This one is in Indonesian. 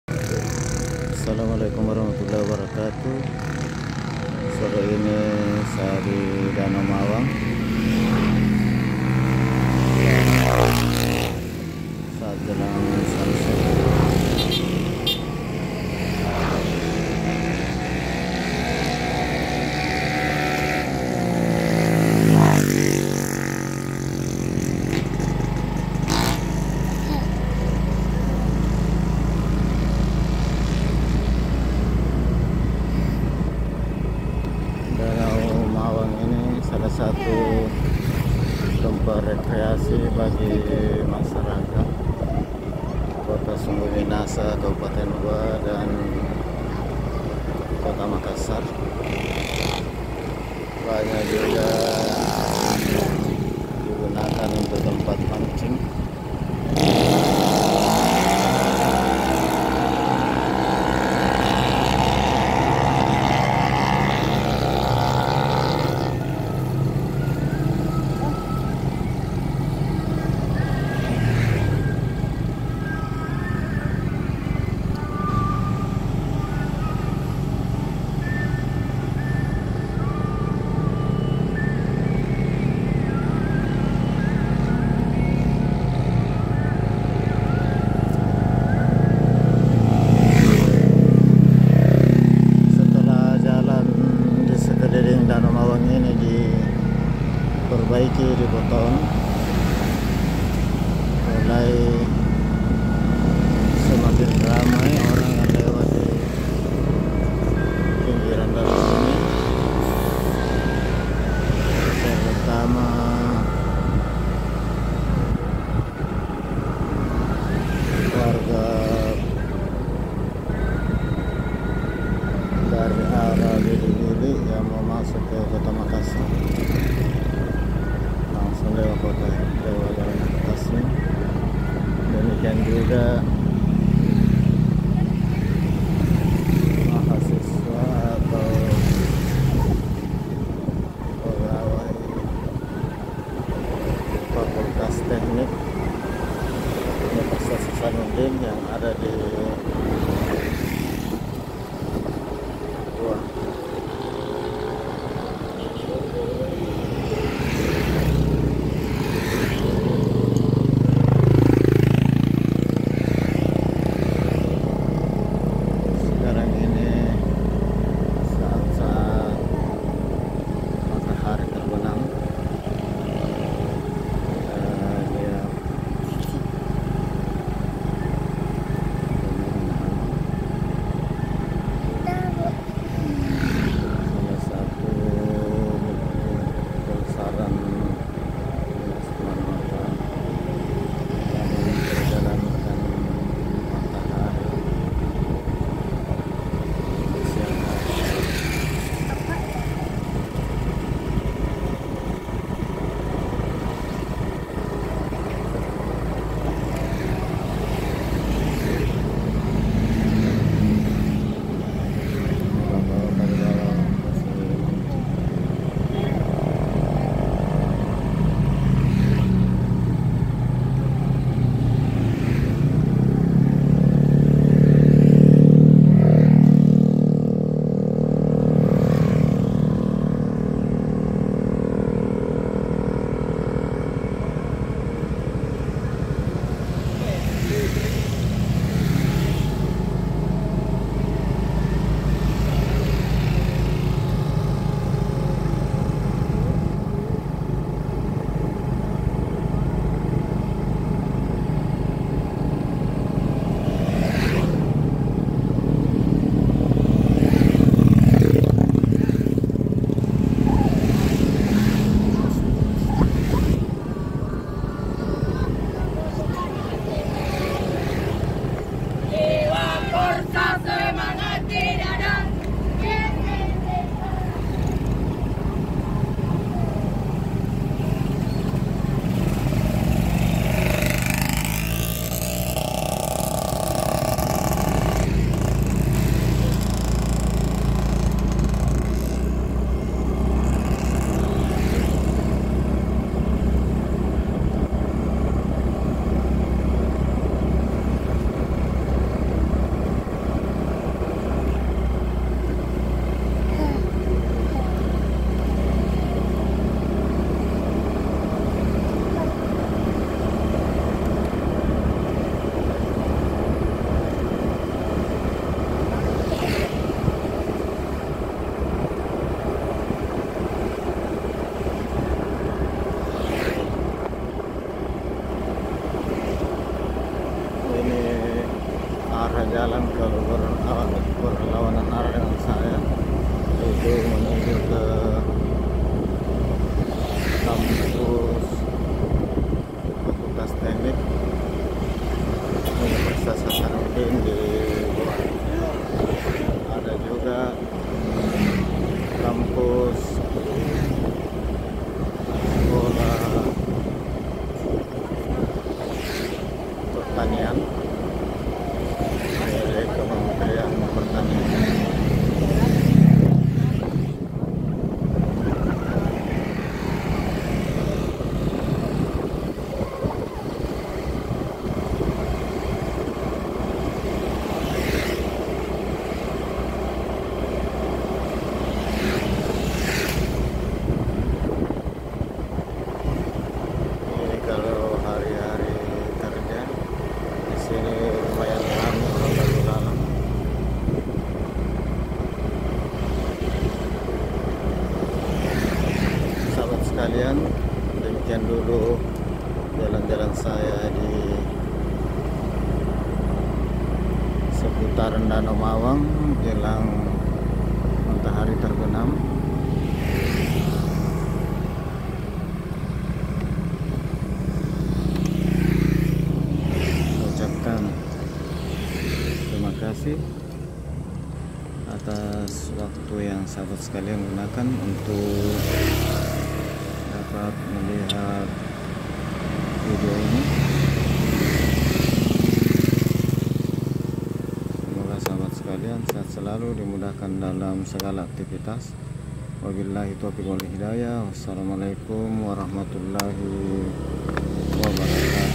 Assalamualaikum warahmatullahi wabarakatuh. Sore ini saya di Danau Mawang saat jelang sunset. Danau Mawang ini salah satu tempat rekreasi bagi masyarakat Kota Sumber Minasa, Kabupaten Goa, dan Kota Makassar. Banyak juga digunakan untuk tempat mancing. Danau Mawang ini diperbaiki, dipotong, mulai semakin ramai orang yang lewat di pinggiran danau ini, terutama warga dari arah Gili-Gili yang mau masuk ke Kota Makassar, langsung lewat Tasnim. Demikian juga mahasiswa atau pegawai Fakultas Teknik Universitas Hasanuddin yang ada di Goa. jalan-jalan kalau berlawanan arah dengan saya, yaitu menuju ke kampus Fakultas Teknik Universitas Hasanuddin di Goa. Ada juga kampus sekolah pertanian milik Kementerian Pertanian. Kalau hari-hari kerja di sini lumayan ramai orang lalu lalang. Sahabat sekalian, demikian dulu jalan-jalan saya di seputaran Danau Mawang jelang matahari terbenam. Terima kasih atas waktu yang sahabat sekalian gunakan untuk dapat melihat video ini. Semoga sahabat sekalian sehat selalu, dimudahkan dalam segala aktivitas. Wabillahi taufiq wal hidayah. Wassalamualaikum warahmatullahi wabarakatuh.